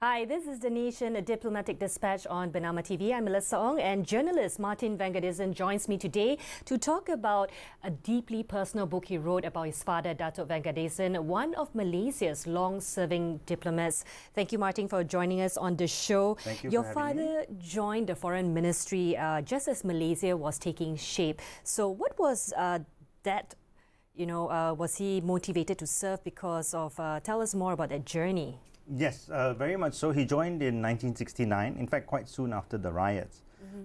Hi, this is The Nation, a diplomatic dispatch on Bernama TV. I'm Melissa Ong, and journalist Martin VENGADESAN joins me today to talk about a deeply personal book he wrote about his father, Datuk VENGADESAN, one of Malaysia's long-serving diplomats. Thank you, Martin, for joining us on the show. Thank you Your for having father joined the Foreign Ministry just as Malaysia was taking shape. So what was that, was he motivated to serve because of, tell us more about that journey. Yes, very much so. He joined in 1969, in fact, quite soon after the riots.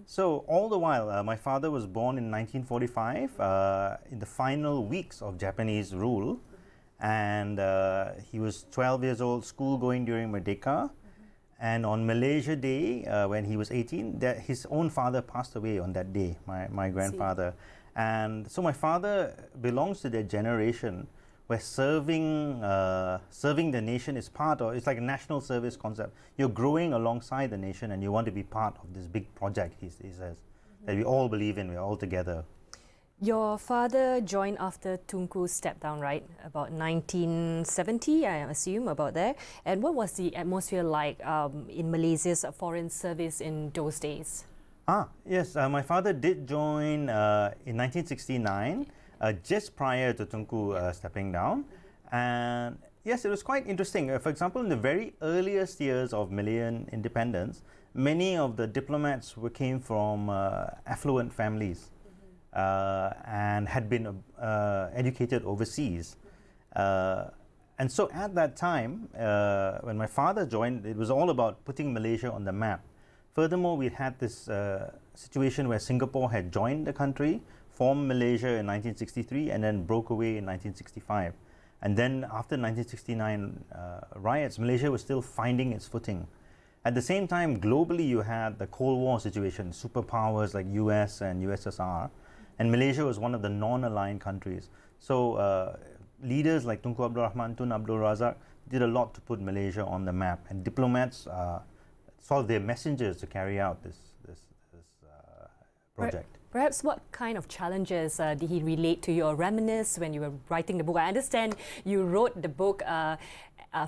So all the while, my father was born in 1945, in the final weeks of Japanese rule. And he was 12 years old, school going during Merdeka. And on Malaysia Day, when he was 18, his own father passed away on that day, my grandfather. And so my father belongs to that generation where serving the nation is it's like a national service concept. You're growing alongside the nation and you want to be part of this big project, he says, that we all believe in, we're all together. Your father joined after Tunku stepped down, right? About 1970, I assume, about there. And what was the atmosphere like in Malaysia's foreign service in those days? Yes, my father did join in 1969. Just prior to Tunku stepping down. And yes, it was quite interesting. For example, in the very earliest years of Malian independence, many of the diplomats came from affluent families and had been educated overseas. And so at that time, when my father joined, it was all about putting Malaysia on the map. Furthermore, we had this situation where Singapore had joined the country, formed Malaysia in 1963 and then broke away in 1965. And then after 1969 riots, Malaysia was still finding its footing. At the same time, globally you had the Cold War situation, superpowers like US and USSR, and Malaysia was one of the non-aligned countries. So leaders like Tunku Abdul Rahman, Tun Abdul Razak did a lot to put Malaysia on the map, and diplomats saw their messengers to carry out this project. Perhaps what kind of challenges did he relate to you or reminisce when you were writing the book? I understand you wrote the book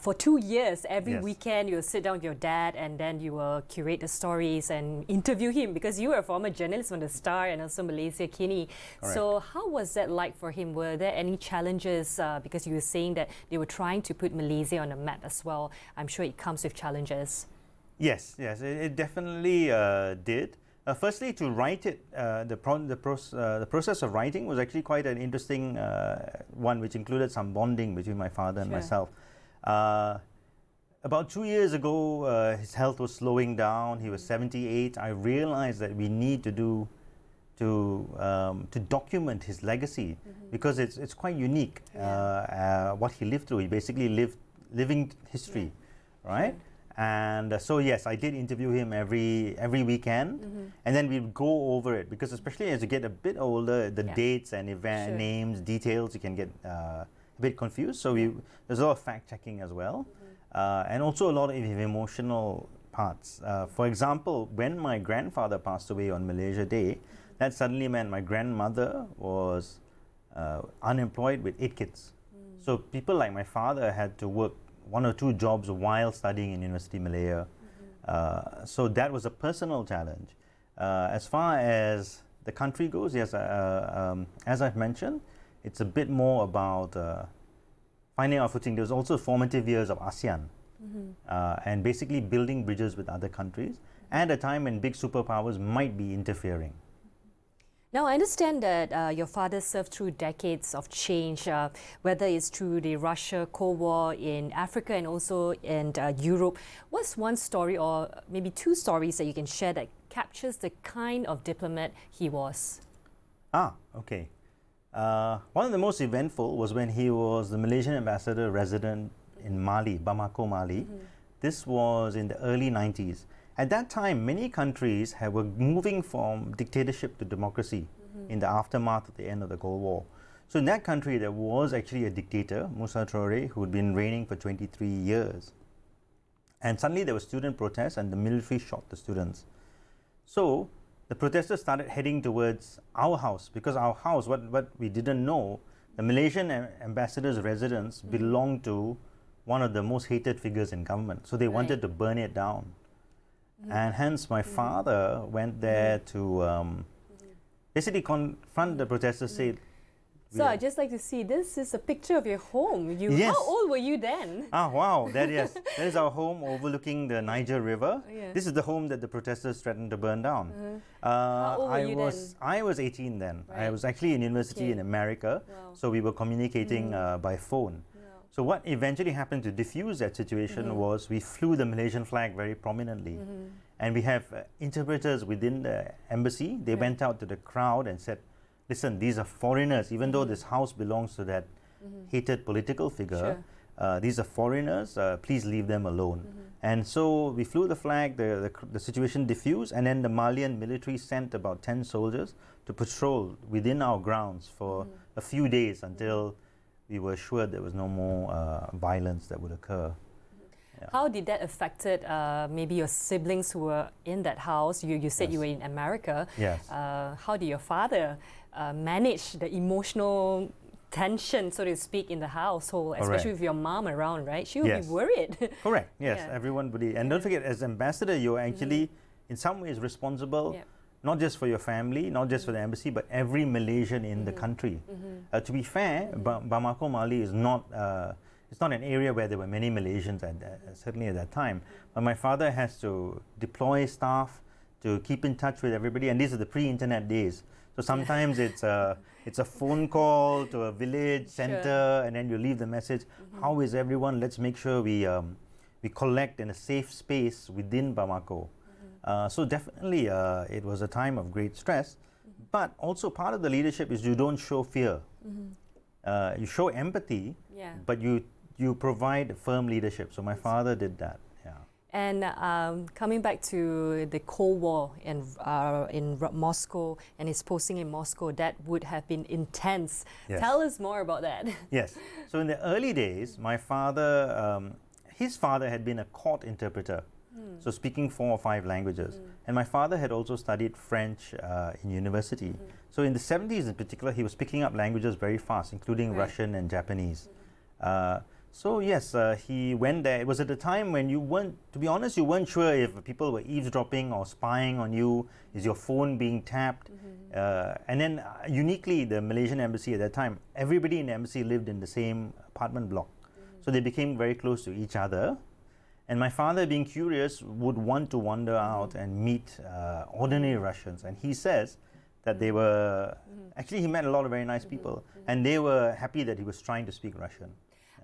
for 2 years. Every weekend you will sit down with your dad and then you will curate the stories and interview him, because you were a former journalist from the Star and also Malaysia Kini. Correct. So how was that like for him? Were there any challenges? Because you were saying that they were trying to put Malaysia on the map as well. I'm sure it comes with challenges. Yes, it definitely did. Firstly, to write it, the process of writing was actually quite an interesting one, which included some bonding between my father and myself. About 2 years ago, his health was slowing down. He was 78. I realized that we need to document his legacy, because it's quite unique what he lived through. He basically living history, right? Sure. And so yes, I did interview him every weekend, and then we'd go over it, because especially as you get a bit older, the dates and event names, details, you can get a bit confused. So there's a lot of fact checking as well, and also a lot of emotional parts. For example, when my grandfather passed away on Malaysia Day, that suddenly meant my grandmother was unemployed with 8 kids. So people like my father had to work 1 or 2 jobs while studying in University Malaya. So that was a personal challenge. As far as the country goes, yes, as I've mentioned, it's a bit more about finding our footing. There's also formative years of ASEAN, and basically building bridges with other countries, and a time when big superpowers might be interfering. Now, I understand that your father served through decades of change, whether it's through the Russia-Cold War in Africa and also in Europe. What's one story or maybe 2 stories that you can share that captures the kind of diplomat he was? Okay. One of the most eventful was when he was the Malaysian ambassador resident in Mali, Bamako, Mali. This was in the early 90s. At that time, many countries were moving from dictatorship to democracy in the aftermath of the end of the Cold War. So in that country, there was actually a dictator, Moussa Traoré, who had been reigning for 23 years. And suddenly there were student protests and the military shot the students. So the protesters started heading towards our house, because our house, what we didn't know, the Malaysian ambassador's residence belonged to Moussa Traoré. So they started heading towards our house, because our house, what we didn't know, the Malaysian ambassador's residence belonged to Moussa Traoré. So they started heading towards our house, because our house, what we didn't know, the Malaysian ambassador's residence belonged to one of the most hated figures in government. So they wanted to burn it down. And hence my father went there to basically confront the protesters, say, So I'd just like to see, this is a picture of your home. Yes. How old were you then? Ah, wow, that is our home overlooking the Niger River. Yeah. This is the home that the protesters threatened to burn down. How old were you then? I was 18 then. I Right. was actually in university Okay. in America, Wow. so we were communicating by phone. So what eventually happened to diffuse that situation was we flew the Malaysian flag very prominently. And we have interpreters within the embassy. They went out to the crowd and said, listen, these are foreigners, even though this house belongs to that hated political figure. These are foreigners, please leave them alone. And so we flew the flag, the situation diffused, and then the Malian military sent about 10 soldiers to patrol within our grounds for a few days until we were sure there was no more violence that would occur. How did that affected maybe your siblings who were in that house? You said you were in America. Yes. How did your father manage the emotional tension, so to speak, in the household, especially with your mom around, right? She would be worried. Correct, yes, Yeah. everyone would be. And don't forget, as ambassador, you're actually in some ways responsible, not just for your family, not just for the embassy, but every Malaysian in the country. To be fair, Bamako, Mali is not, it's not an area where there were many Malaysians, certainly at that time. But my father has to deploy staff to keep in touch with everybody, and these are the pre-internet days. So sometimes it's a phone call to a village center, and then you leave the message. How is everyone? Let's make sure we collect in a safe space within Bamako. So definitely, it was a time of great stress. But also part of the leadership is you don't show fear. You show empathy, but you provide firm leadership. So my father did that. And coming back to the Cold War in Moscow and his posting in Moscow, that would have been intense. Yes. Tell us more about that. Yes. So in the early days, my father, his father had been a court interpreter, so speaking 4 or 5 languages. And my father had also studied French in university. So in the 70s in particular, he was picking up languages very fast, including Russian and Japanese. So yes, he went there. It was at a time when you weren't, to be honest, you weren't sure if people were eavesdropping or spying on you. Is your phone being tapped? And then uniquely, the Malaysian embassy at that time, everybody in the embassy lived in the same apartment block. So they became very close to each other. And my father, being curious, would want to wander out and meet ordinary Russians. And he says that they were, actually he met a lot of very nice people. And they were happy that he was trying to speak Russian.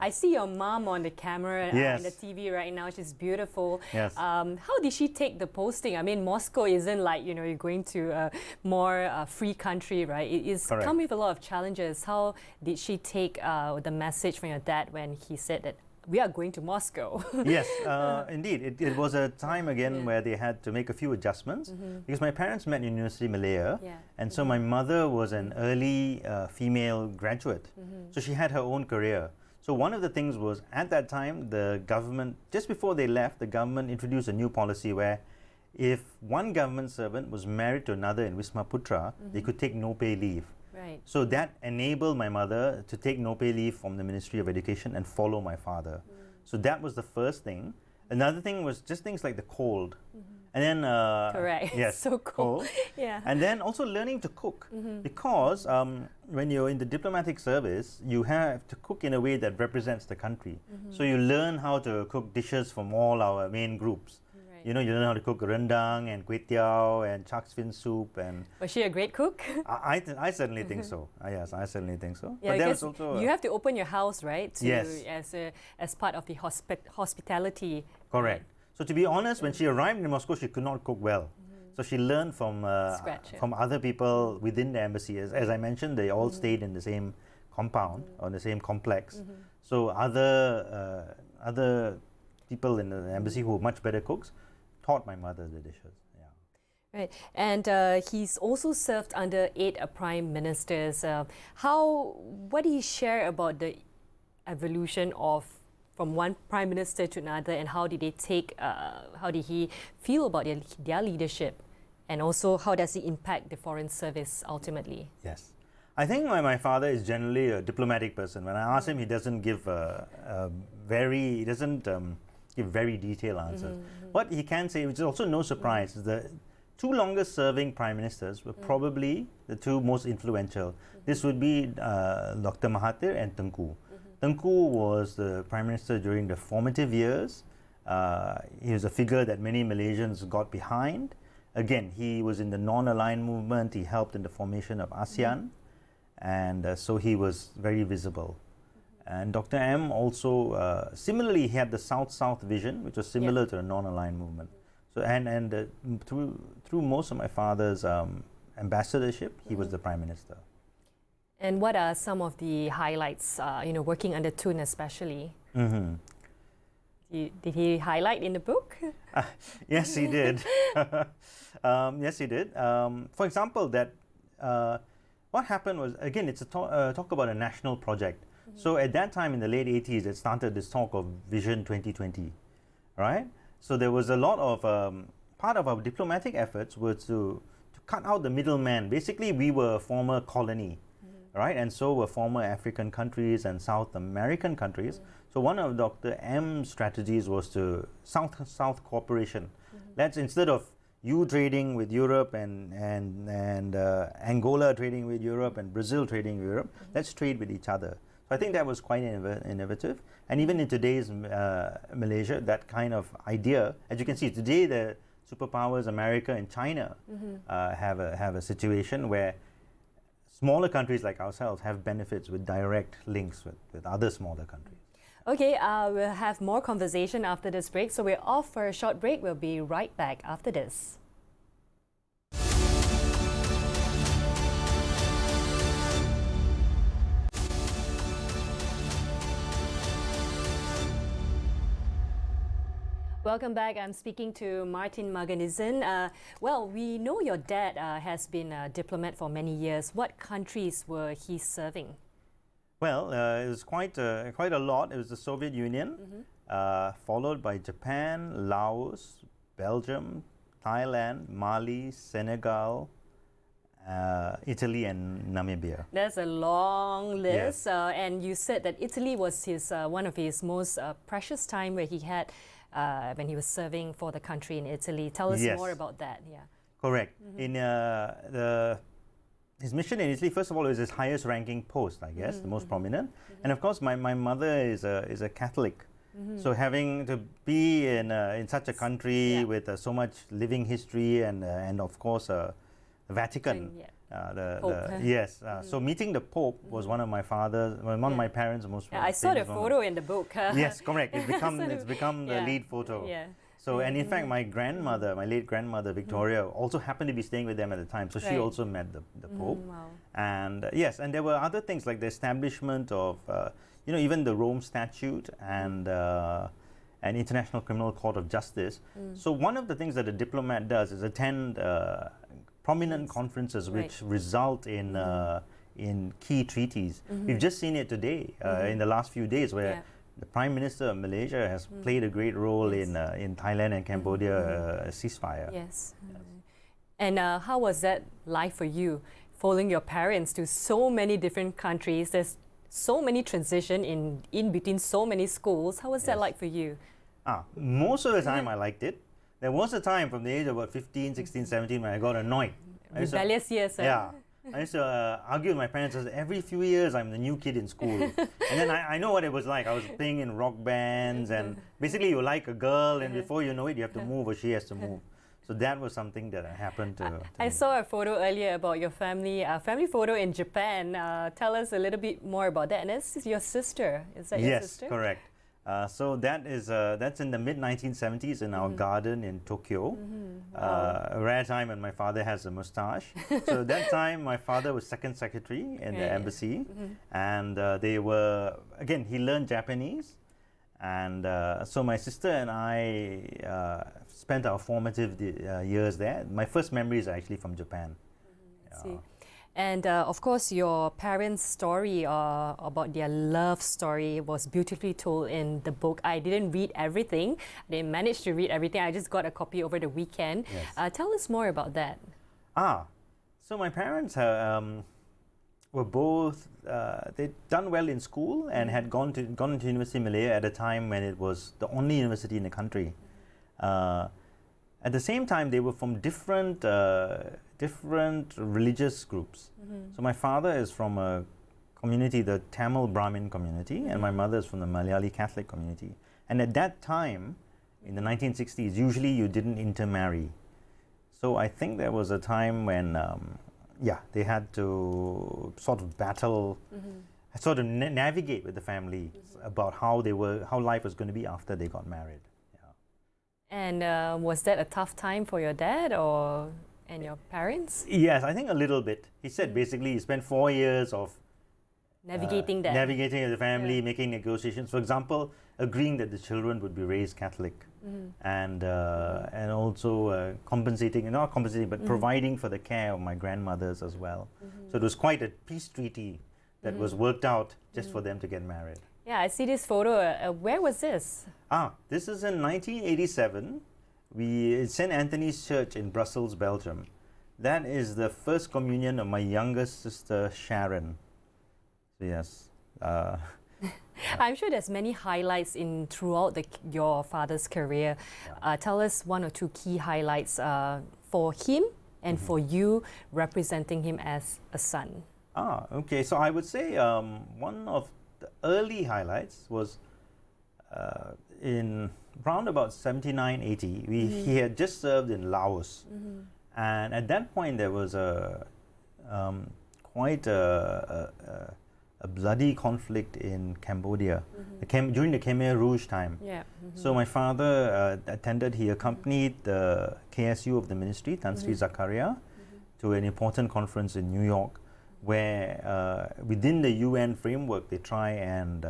I see your mom on the camera and the TV right now. She's beautiful. Yes. How did she take the posting? I mean, Moscow isn't like, you know, you're going to a more free country, right? It is come with a lot of challenges. How did she take the message from your dad when he said that we are going to Moscow? Yes, indeed. It was a time again where they had to make a few adjustments because my parents met in University Malaya, and so my mother was an early female graduate. So she had her own career. So one of the things was, at that time, the government, just before they left, the government introduced a new policy where if one government servant was married to another in Wisma Putra, they could take no pay leave. Right. So that enabled my mother to take no pay leave from the Ministry of Education and follow my father. So that was the first thing. Another thing was just things like the cold. And then, Correct. yes, So cold. Yeah. And then also learning to cook, because when you're in the diplomatic service, you have to cook in a way that represents the country. So you learn how to cook dishes from all our main groups. Right. You know, you learn how to cook rendang and kway teow and shark's fin soup. And Was she a great cook? I certainly think so. Yes, I certainly think so. Yeah, but there was because also you have to open your house, right? To, Yes. As part of the hospitality. Correct. So to be honest, when she arrived in Moscow, she could not cook well. So she learned from Scratch, from other people within the embassy. As I mentioned, they all stayed in the same compound or the same complex. So other people in the embassy who were much better cooks taught my mother the dishes. Right, and he's also served under 8 prime ministers. What do you share about the evolution of from one prime minister to another, and how did they take? How did he feel about their leadership, and also how does it impact the foreign service ultimately? Yes, I think my father is generally a diplomatic person. When I ask him, he doesn't give give very detailed answers. What he can say, which is also no surprise, is the two longest serving prime ministers were probably the two most influential. This would be Dr. Mahathir and Tengku. Tengku was the prime minister during the formative years. He was a figure that many Malaysians got behind. Again, he was in the non-aligned movement. He helped in the formation of ASEAN. And so he was very visible. And Dr. M also, similarly, he had the South-South vision, which was similar to the non-aligned movement. So, through most of my father's ambassadorship, he was the prime minister. And what are some of the highlights, working under Tun especially? Did he highlight in the book? Yes, he did. Yes, he did. For example, what happened was, again, it's a talk about a national project. So at that time in the late 80s, it started this talk of Vision 2020, right? So there was a lot of, part of our diplomatic efforts was to cut out the middleman. Basically, we were a former colony, right? And so were former African countries and South American countries. So one of Dr. M's strategies was to South cooperation. Let's, instead of you trading with Europe and Angola trading with Europe and Brazil trading with Europe, let's trade with each other. So I think that was quite innovative. And even in today's Malaysia, that kind of idea, as you can see today, the superpowers, America and China, have a situation where smaller countries like ourselves have benefits with direct links with other smaller countries. Okay, we'll have more conversation after this break. So we're off for a short break. We'll be right back after this. Welcome back. I'm speaking to Martin VENGADESAN. Well, we know your dad has been a diplomat for many years. What countries were he serving? Well, it was quite a lot. It was the Soviet Union, followed by Japan, Laos, Belgium, Thailand, Mali, Senegal, Italy and Namibia. That's a long list. Yes. And you said that Italy was one of his most precious time where he had when he was serving for the country in Italy. Tell us more about that. Yeah. Correct. In his mission in Italy, first of all, it was his highest ranking post, I guess, the most prominent. And of course, my mother is a Catholic. So having to be in such a country with so much living history and of course the Vatican. Yes. So meeting the Pope was one of my my parents' most. I saw the photo in the book. Yes, correct. It's become the lead photo. Yeah. So, and in fact, my late grandmother, Victoria, also happened to be staying with them at the time. So she also met the Pope. Wow. And yes, and there were other things like the establishment of, even the Rome Statute and International Criminal Court of Justice. So one of the things that a diplomat does is attend prominent conferences which result in key treaties. We've just seen it today, in the last few days, where the Prime Minister of Malaysia has played a great role in Thailand and Cambodia ceasefire. Yes. And how was that life for you, following your parents to so many different countries? There's so many transition in between so many schools. How was that like for you? Most of the time I liked it. There was a time from the age of about 15, 16, 17 when I got annoyed. Rebellious years. Yeah. I used to argue with my parents. Every few years, I'm the new kid in school. And then I know what it was like. I was playing in rock bands, and basically you like a girl, and before you know it, you have to move, or she has to move. So that was something that happened to I me. saw a photo earlier about your family photo in Japan. Tell us a little bit more about that. And this is your sister. Is that your sister? Yes, correct. So that's in the mid-1970s in our garden in Tokyo. A rare time when my father has a mustache. So that time my father was second secretary in the embassy, and he learned Japanese, and so my sister and I spent our formative years there. My first memories are actually from Japan. See. And of course, your parents' story about their love story was beautifully told in the book. I didn't read everything. I didn't manage to read everything. I just got a copy over the weekend. Yes. Tell us more about that. So my parents, were both, they'd done well in school and had gone into University of Malaya at a time when it was the only university in the country. At the same time, they were from different religious groups. So my father is from a community, the Tamil Brahmin community, and my mother is from the Malayali Catholic community. And at that time, in the 1960s, usually you didn't intermarry. So I think there was a time when, they had to sort of battle, sort of navigate with the family about how life was going to be after they got married. And was that a tough time for your dad and your parents? Yes, I think a little bit. He said basically he spent 4 years of navigating that. Navigating the family, making negotiations. For example, agreeing that the children would be raised Catholic, and also compensating, not compensating, but providing for the care of my grandmothers as well. So it was quite a peace treaty that was worked out just for them to get married. Yeah, I see this photo. Where was this? This is in 1987. It's St. Anthony's Church in Brussels, Belgium. That is the first communion of my youngest sister, Sharon. So yes. I'm sure there's many highlights throughout your father's career. Tell us one or two key highlights for him and for you representing him as a son. Okay. So I would say one of the early highlights was in round about 79, 80. He had just served in Laos, and at that point there was quite a bloody conflict in Cambodia during the Khmer Rouge time. So my father he accompanied the KSU of the ministry, Tan Sri Zakaria, to an important conference in New York, where within the UN framework they try and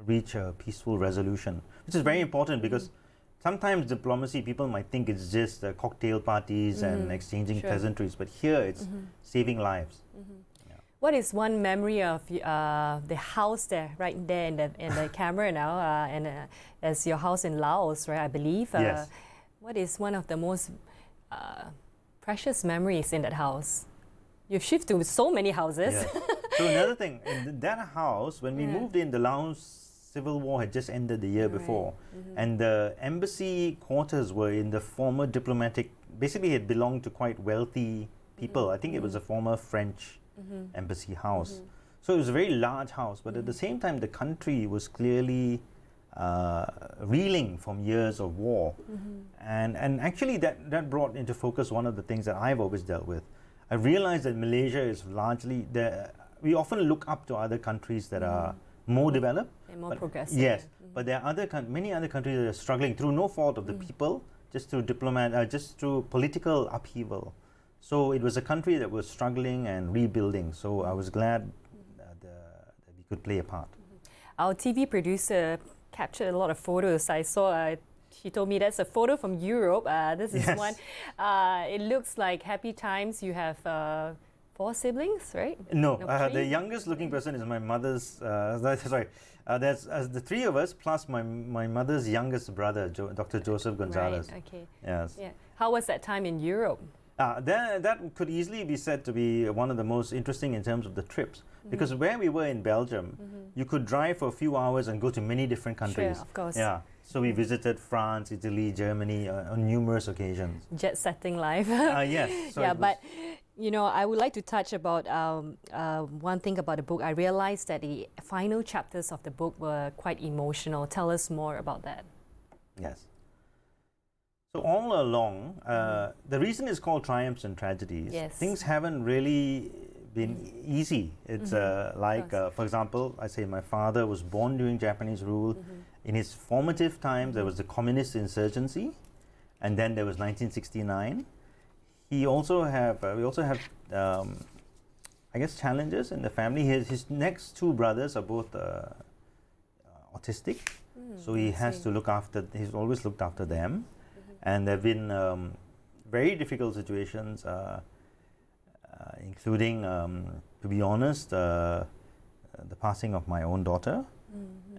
reach a peaceful resolution, which is very important because sometimes diplomacy, people might think it's just cocktail parties and exchanging pleasantries, but here it's saving lives. What is one memory of the house there, right there in the camera now, and as your house in Laos, right, I believe? Yes. What is one of the most precious memories in that house? You've shifted to so many houses. Yes. So another thing, in that house, when we moved in, the Laos Civil War had just ended the year before, and the embassy quarters were in the former diplomatic, basically it belonged to quite wealthy people. I think it was a former French embassy house. So it was a very large house, but at the same time the country was clearly reeling from years of war. And actually that brought into focus one of the things that I've always dealt with. I realized that Malaysia is largely, we often look up to other countries that are more developed. And more progressive. Yes, but there are many other countries that are struggling through no fault of the people, just through just through political upheaval. So it was a country that was struggling and rebuilding. So I was glad that we could play a part. Our TV producer captured a lot of photos. I saw. She told me that's a photo from Europe. This is one. It looks like happy times. You have 4 siblings, right? No, the youngest looking person is my mother's. There's the 3 of us plus my mother's youngest brother, Dr. Joseph Gonzalez. Right. Okay. Yes. Yeah. How was that time in Europe? That could easily be said to be one of the most interesting in terms of the trips, because where we were in Belgium, you could drive for a few hours and go to many different countries. Sure, of course. Yeah. So we visited France, Italy, Germany on numerous occasions. Jet-setting life. Yes. So but I would like to touch about one thing about the book. I realized that the final chapters of the book were quite emotional. Tell us more about that. Yes. So all along, the reason it's called Triumphs and Tragedies. Yes. Things haven't really been easy. It's for example, I say my father was born during Japanese rule. In his formative times, there was the communist insurgency, and then there was 1969. We also have, I guess, challenges in the family. His next 2 brothers are both autistic, so he has to look after. He's always looked after them, and there've been very difficult situations, including, to be honest, the passing of my own daughter,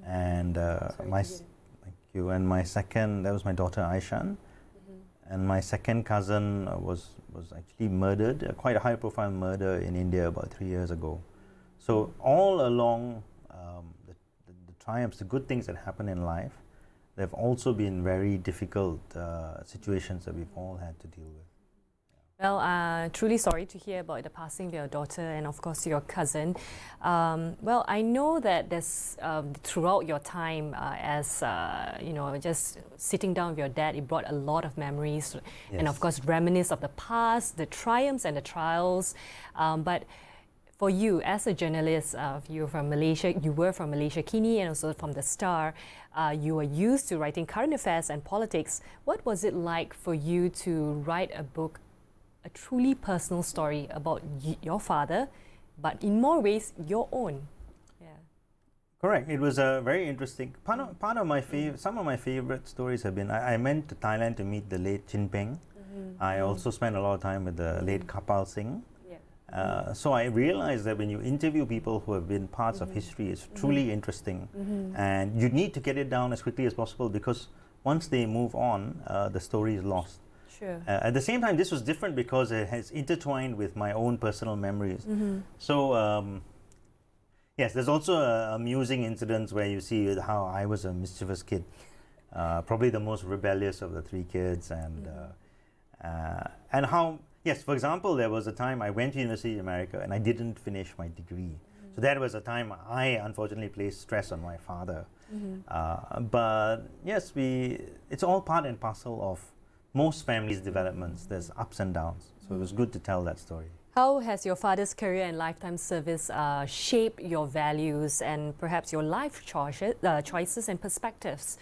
and thank you, and my second, that was my daughter Aishan. And my second cousin was was actually murdered, quite a high-profile murder in India about 3 years ago. So all along the triumphs, the good things that happen in life, there have also been very difficult situations that we've all had to deal with. Well, truly sorry to hear about the passing of your daughter and of course your cousin. Well, I know that there's throughout your time as just sitting down with your dad, it brought a lot of memories, and of course reminisce of the past, the triumphs and the trials. But for you as a journalist, you're from Malaysia, you were from Malaysia Kini and also from the Star. You were used to writing current affairs and politics. What was it like for you to write a book, a truly personal story about your father, but in more ways your own? Yeah. Correct. It was a very interesting part of my some of my favorite stories have been. I went to Thailand to meet the late Chin Peng. I also spent a lot of time with the late Kapal Singh. So I realized that when you interview people who have been parts of history, it's truly interesting, and you need to get it down as quickly as possible, because once they move on, the story is lost. Sure. At the same time, this was different because it has intertwined with my own personal memories. So yes, there's also amusing incidents where you see how I was a mischievous kid, probably the most rebellious of the three kids, and how. Yes, for example, there was a time I went to University of America and I didn't finish my degree. So that was a time I unfortunately placed stress on my father. But yes, it's all part and parcel of most families' developments. There's ups and downs. So it was good to tell that story. How has your father's career and lifetime service shaped your values and perhaps your life choices and perspectives?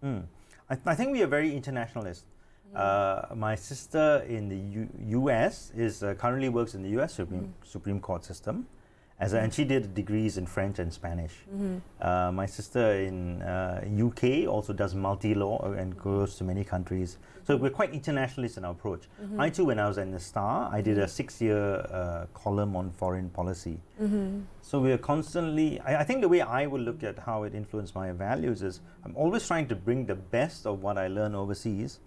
I think we are very internationalist. My sister in the U.S. currently works in the U.S. Supreme Court system, and she did degrees in French and Spanish. My sister in UK also does multi-law and goes to many countries. So we're quite internationalist in our approach. I too, when I was in the Star, I did a 6-year column on foreign policy. So we are constantly, I think the way I would look at how it influenced my values is I'm always trying to bring the best of what I learn overseas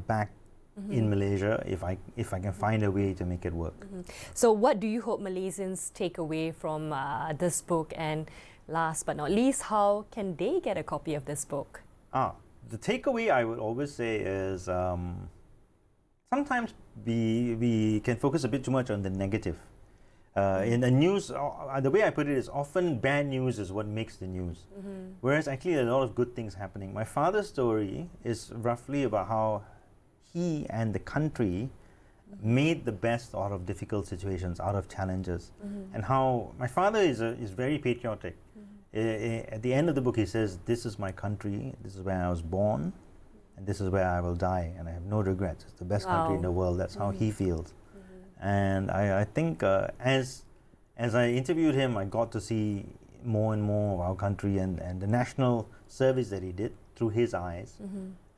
back in Malaysia, if I can find a way to make it work. So what do you hope Malaysians take away from this book? And last but not least, how can they get a copy of this book? The takeaway I would always say is sometimes we can focus a bit too much on the negative. In the news, the way I put it is often bad news is what makes the news, whereas actually a lot of good things happening. My father's story is roughly about how he and the country made the best out of difficult situations, out of challenges, and how my father is very patriotic. At the end of the book, he says, "This is my country. This is where I was born, and this is where I will die, and I have no regrets. It's the best country in the world." That's how he feels. And I think as I interviewed him, I got to see more and more of our country and the national service that he did through his eyes.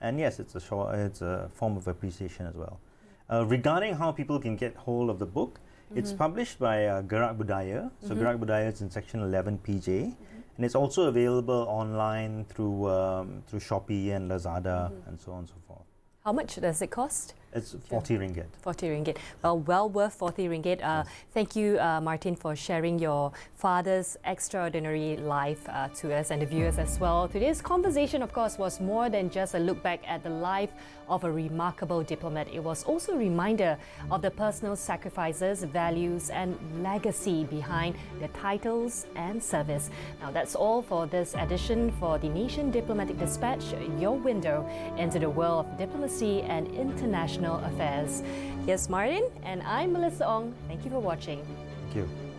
And yes, it's a form of appreciation as well. Regarding how people can get hold of the book, it's published by Gerak Budaya. So Gerak Budaya is in section 11 PJ. And it's also available online through Shopee and Lazada and so on and so forth. How much does it cost? It's 40 ringgit. 40 ringgit. Well worth 40 ringgit. Thank you, Martin, for sharing your father's extraordinary life to us and the viewers as well. Today's conversation, of course, was more than just a look back at the life of a remarkable diplomat. It was also a reminder of the personal sacrifices, values, and legacy behind the titles and service. Now, that's all for this edition for the Nation Diplomatic Dispatch, your window into the world of diplomacy and international affairs. Here's Martin, and I'm Melissa Ong. Thank you for watching. Thank you.